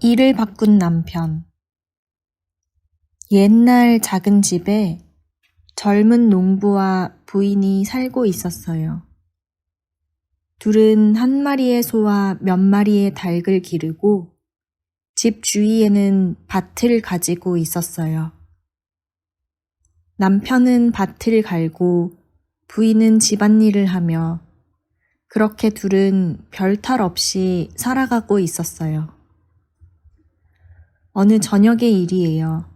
일을 바꾼 남편. 옛날 작은 집에 젊은 농부와 부인이 살고 있었어요. 둘은 한 마리의 소와 몇 마리의 닭을 기르고 집 주위에는 밭을 가지고 있었어요. 남편은 밭을 갈고 부인은 집안일을 하며 그렇게 둘은 별 탈 없이 살아가고 있었어요. 어느 저녁의 일이에요.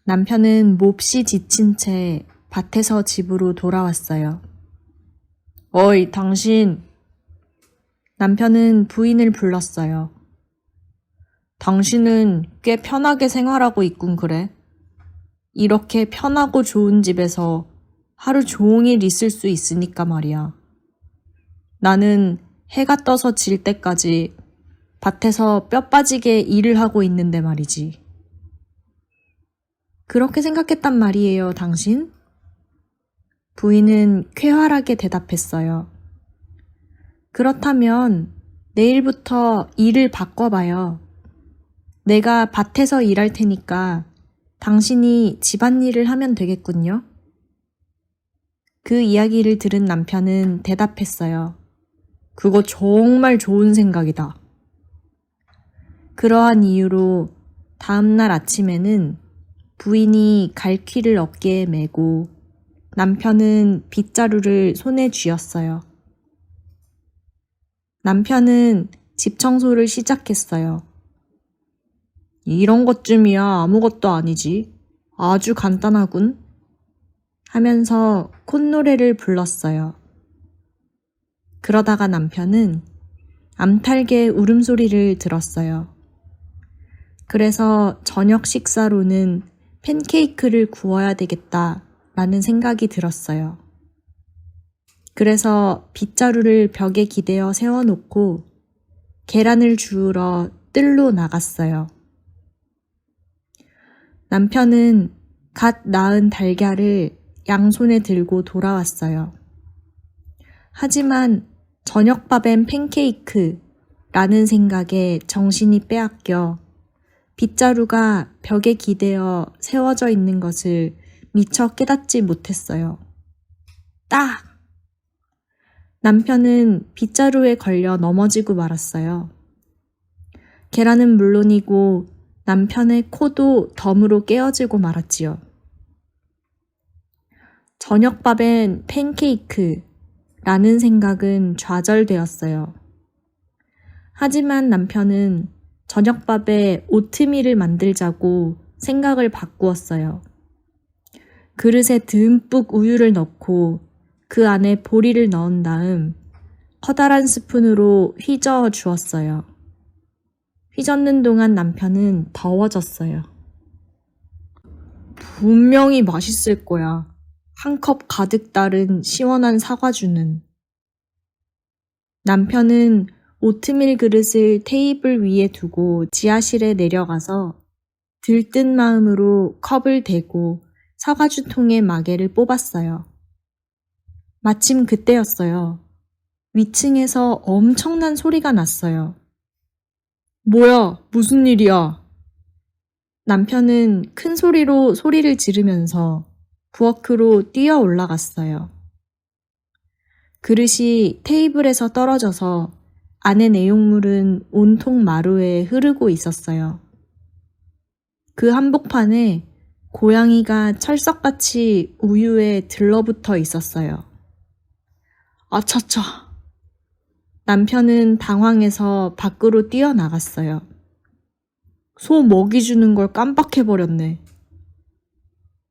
남편은 몹시 지친 채 밭에서 집으로 돌아왔어요. 어이, 당신! 남편은 부인을 불렀어요. 당신은 꽤 편하게 생활하고 있군 그래. 이렇게 편하고 좋은 집에서 하루 종일 있을 수 있으니까 말이야. 나는 해가 떠서 질 때까지 밭에서 뼈 빠지게 일을 하고 있는데 말이지. 그렇게 생각했단 말이에요, 당신? 부인은 쾌활하게 대답했어요. 그렇다면 내일부터 일을 바꿔봐요. 내가 밭에서 일할 테니까 당신이 집안일을 하면 되겠군요. 그 이야기를 들은 남편은 대답했어요. 그거 정말 좋은 생각이다. 그러한 이유로 다음날 아침에는 부인이 갈퀴를 어깨에 메고 남편은 빗자루를 손에 쥐었어요. 남편은 집 청소를 시작했어요. 이런 것쯤이야 아무것도 아니지. 아주 간단하군. 하면서 콧노래를 불렀어요. 그러다가 남편은 암탉의 울음소리를 들었어요. 그래서 저녁 식사로는 팬케이크를 구워야 되겠다라는 생각이 들었어요. 그래서 빗자루를 벽에 기대어 세워놓고 계란을 주우러 뜰로 나갔어요. 남편은 갓 낳은 달걀을 양손에 들고 돌아왔어요. 하지만 저녁밥엔 팬케이크라는 생각에 정신이 빼앗겨 빗자루가 벽에 기대어 세워져 있는 것을 미처 깨닫지 못했어요. 딱! 남편은 빗자루에 걸려 넘어지고 말았어요. 계란은 물론이고 남편의 코도 덤으로 깨어지고 말았지요. 저녁밥엔 팬케이크라는 생각은 좌절되었어요. 하지만 남편은 저녁밥에 오트밀을 만들자고 생각을 바꾸었어요. 그릇에 듬뿍 우유를 넣고 그 안에 보리를 넣은 다음 커다란 스푼으로 휘저어 주었어요. 휘젓는 동안 남편은 더워졌어요. 분명히 맛있을 거야. 한 컵 가득 따른 시원한 사과주는. 남편은 오트밀 그릇을 테이블 위에 두고 지하실에 내려가서 들뜬 마음으로 컵을 대고 사과주 통에 마개를 뽑았어요. 마침 그때였어요. 위층에서 엄청난 소리가 났어요. 뭐야, 무슨 일이야? 남편은 큰 소리로 소리를 지르면서 부엌으로 뛰어 올라갔어요. 그릇이 테이블에서 떨어져서 안의 내용물은 온통 마루에 흐르고 있었어요. 그 한복판에 고양이가 철석같이 우유에 들러붙어 있었어요. 아차차! 남편은 당황해서 밖으로 뛰어나갔어요. 소 먹이 주는 걸 깜빡해버렸네.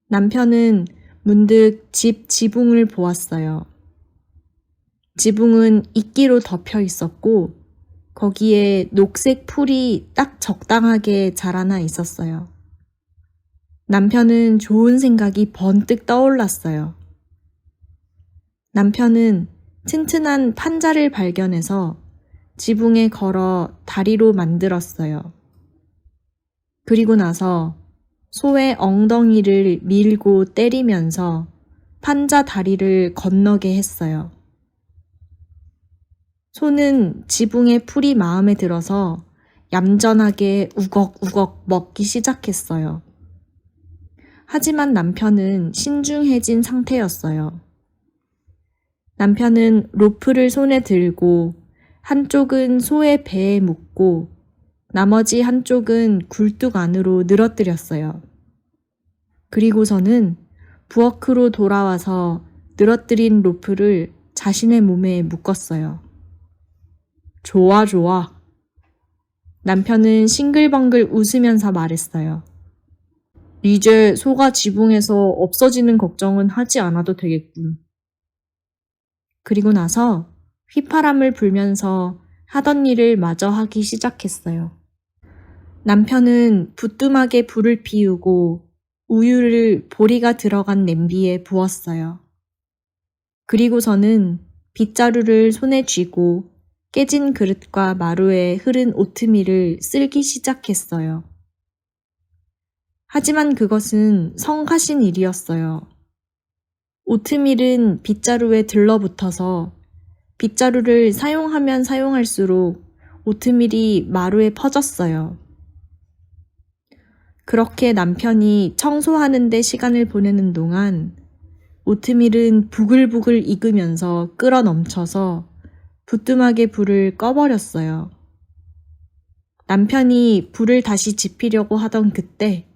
남편은 문득 집 지붕을 보았어요. 지붕은 이끼로 덮여 있었고 거기에 녹색 풀이 딱 적당하게 자라나 있었어요. 남편은 좋은 생각이 번뜩 떠올랐어요. 남편은 튼튼한 판자를 발견해서 지붕에 걸어 다리로 만들었어요. 그리고 나서 소의 엉덩이를 밀고 때리면서 판자 다리를 건너게 했어요. 소는 지붕의 풀이 마음에 들어서 얌전하게 우걱우걱 먹기 시작했어요. 하지만 남편은 신중해진 상태였어요. 남편은 로프를 손에 들고 한쪽은 소의 배에 묶고 나머지 한쪽은 굴뚝 안으로 늘어뜨렸어요. 그리고서는 부엌으로 돌아와서 늘어뜨린 로프를 자신의 몸에 묶었어요. 좋아, 좋아. 남편은 싱글벙글 웃으면서 말했어요. 이제 소가 지붕에서 없어지는 걱정은 하지 않아도 되겠군. 그리고 나서 휘파람을 불면서 하던 일을 마저 하기 시작했어요. 남편은 부뚜막에 불을 피우고 우유를 보리가 들어간 냄비에 부었어요. 그리고서는 빗자루를 손에 쥐고 깨진 그릇과 마루에 흐른 오트밀을 쓸기 시작했어요. 하지만 그것은 성가신 일이었어요. 오트밀은 빗자루에 들러붙어서 빗자루를 사용하면 사용할수록 오트밀이 마루에 퍼졌어요. 그렇게 남편이 청소하는 데 시간을 보내는 동안 오트밀은 부글부글 익으면서 끓어 넘쳐서 부뚜막의 불을 꺼버렸어요. 남편이 불을 다시 지피려고 하던 그때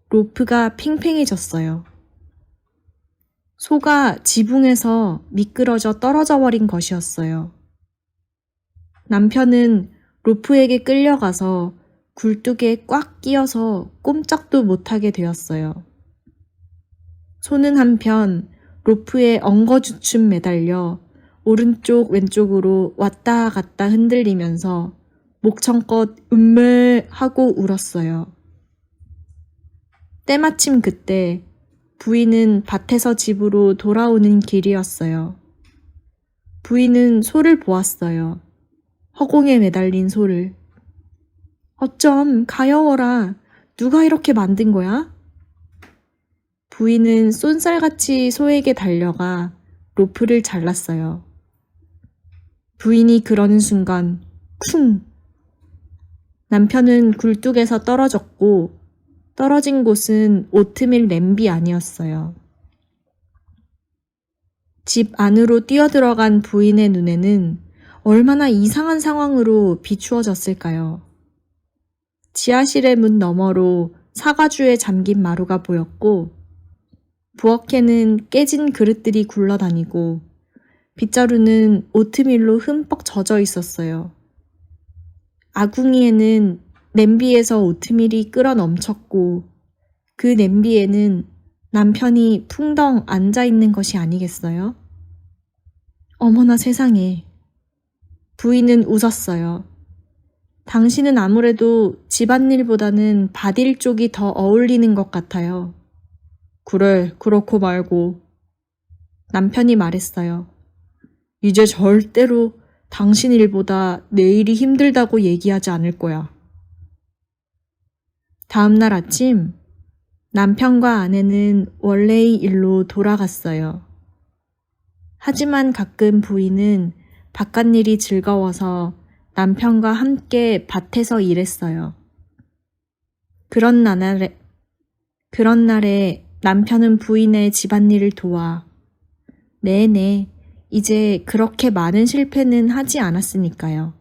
로프가 팽팽해졌어요. 소가 지붕에서 미끄러져 떨어져 버린 것이었어요. 남편은 로프에게 끌려가서 굴뚝에 꽉 끼어서 꼼짝도 못하게 되었어요. 소는 한편 로프에 엉거주춤 매달려 오른쪽 왼쪽으로 왔다 갔다 흔들리면서 목청껏 음메 하고 울었어요. 때마침 그때 부인은 밭에서 집으로 돌아오는 길이었어요. 부인은 소를 보았어요. 허공에 매달린 소를. 어쩜 가여워라. 누가 이렇게 만든 거야? 부인은 쏜살같이 소에게 달려가 로프를 잘랐어요. 부인이 그러는 순간 쿵! 남편은 굴뚝에서 떨어졌고 떨어진 곳은 오트밀 냄비 아니었어요. 집 안으로 뛰어들어간 부인의 눈에는 얼마나 이상한 상황으로 비추어졌을까요? 지하실의 문 너머로 사과주에 잠긴 마루가 보였고 부엌에는 깨진 그릇들이 굴러다니고 빗자루는 오트밀로 흠뻑 젖어 있었어요. 아궁이에는 냄비에서 오트밀이 끓어 넘쳤고 그 냄비에는 남편이 풍덩 앉아 있는 것이 아니겠어요? 어머나 세상에. 부인은 웃었어요. 당신은 아무래도 집안일보다는 밭일 쪽이 더 어울리는 것 같아요. 그래, 그렇고 말고. 남편이 말했어요. 이제 절대로 당신 일보다 내 일이 힘들다고 얘기하지 않을 거야. 다음 날 아침 남편과 아내는 원래의 일로 돌아갔어요. 하지만 가끔 부인은 바깥일이 즐거워서 남편과 함께 밭에서 일했어요. 그런 날에 남편은 부인의 집안일을 도와 네네, 이제 그렇게 많은 실패는 하지 않았으니까요.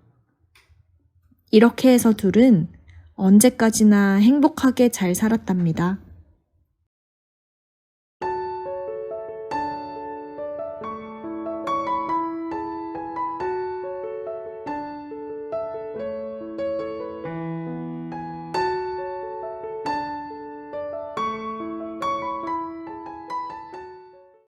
이렇게 해서 둘은 언제까지나 행복하게 잘 살았답니다.